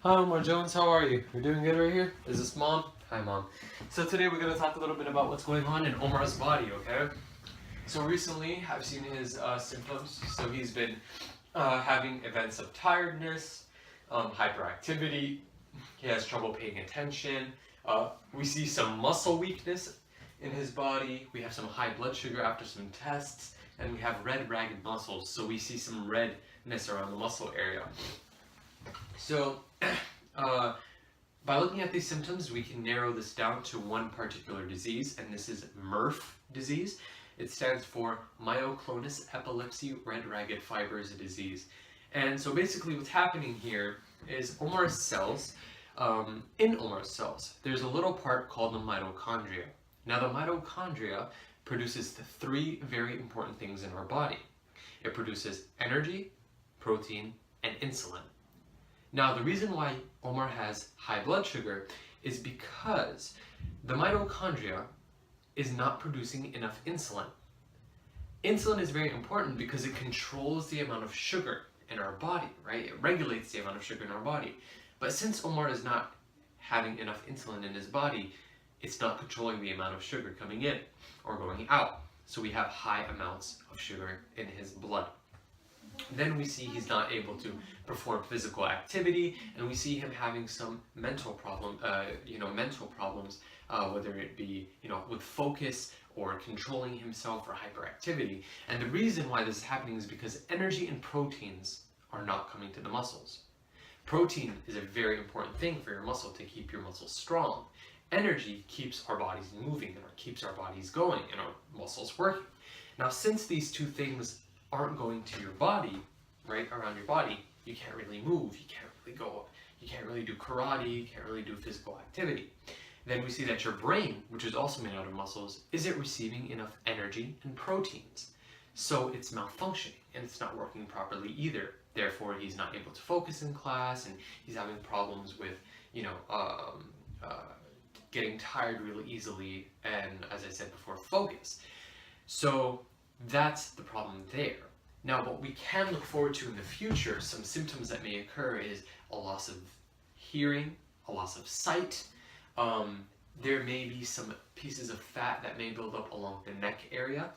Hi Omar Jones, how are you? You're doing good right here? Is this Mom? Hi Mom. So today we're going to talk a little bit about what's going on in Omar's body, okay? So recently I've seen his symptoms. So he's been having events of tiredness, hyperactivity, he has trouble paying attention, we see some muscle weakness in his body, we have some high blood sugar after some tests, and we have red ragged muscles, so we see some redness around the muscle area. So, by looking at these symptoms, we can narrow this down to one particular disease, and this is MERRF disease. It stands for Myoclonus Epilepsy Red Ragged Fibers disease. And so basically what's happening here is Omar's cells, in Omar's cells, there's a little part called the mitochondria. Now the mitochondria produces the three very important things in our body. It produces energy, protein, and insulin. Now, the reason why Omar has high blood sugar is because the mitochondria is not producing enough insulin. Insulin is very important because it controls the amount of sugar in our body, right? It regulates the amount of sugar in our body. But since Omar is not having enough insulin in his body, it's not controlling the amount of sugar coming in or going out. So we have high amounts of sugar in his blood. Then we see he's not able to perform physical activity, and we see him having some mental problems, whether it be, with focus or controlling himself or hyperactivity. And the reason why this is happening is because energy and proteins are not coming to the muscles. Protein is a very important thing for your muscle to keep your muscles strong. Energy keeps our bodies moving and keeps our bodies going and our muscles working. Now, since these two things aren't going to your body, right around your body, you can't really move, you can't really go, you can't really do karate, you can't really do physical activity. Then we see that your brain, which is also made out of muscles, isn't receiving enough energy and proteins. So it's malfunctioning and it's not working properly either. Therefore, he's not able to focus in class and he's having problems with, getting tired really easily and, as I said before, focus. So that's the problem there. Now, what we can look forward to in the future, some symptoms that may occur is a loss of hearing, a loss of sight. There may be some pieces of fat that may build up along the neck area.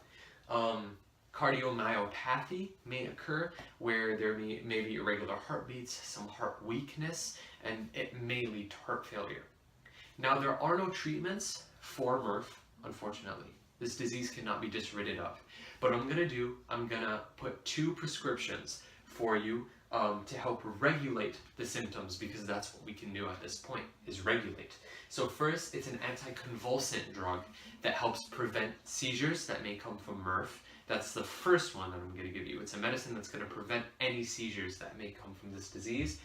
Cardiomyopathy may occur, where there may be irregular heartbeats, some heart weakness, and it may lead to heart failure. Now, there are no treatments for MERRF, unfortunately. This disease cannot be just rid of. But what I'm going to put 2 prescriptions for you to help regulate the symptoms, because that's what we can do at this point, is regulate. So first, it's an anticonvulsant drug that helps prevent seizures that may come from MERRF. That's the first one that I'm going to give you. It's a medicine that's going to prevent any seizures that may come from this disease.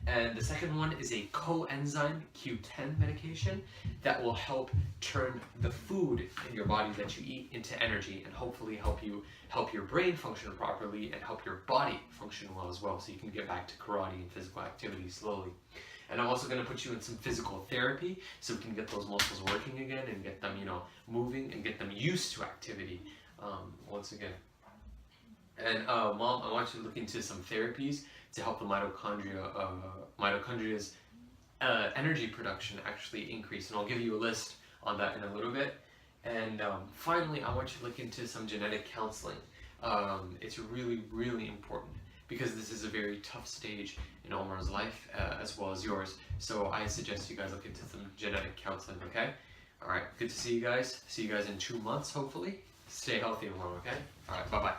And the second one is a coenzyme Q10 medication that will help turn the food in your body that you eat into energy and hopefully help your brain function properly and help your body function well as well, so you can get back to karate and physical activity slowly. And I'm also going to put you in some physical therapy so we can get those muscles working again and get them, moving and get them used to activity once again. And Mom, I want you to look into some therapies to help the mitochondria's energy production actually increase. And I'll give you a list on that in a little bit. And finally, I want you to look into some genetic counseling. It's really, really important because this is a very tough stage in Omar's life as well as yours. So I suggest you guys look into some genetic counseling, okay? All right, good to see you guys. See you guys in 2 months, hopefully. Stay healthy, Omar, okay? All right, bye-bye.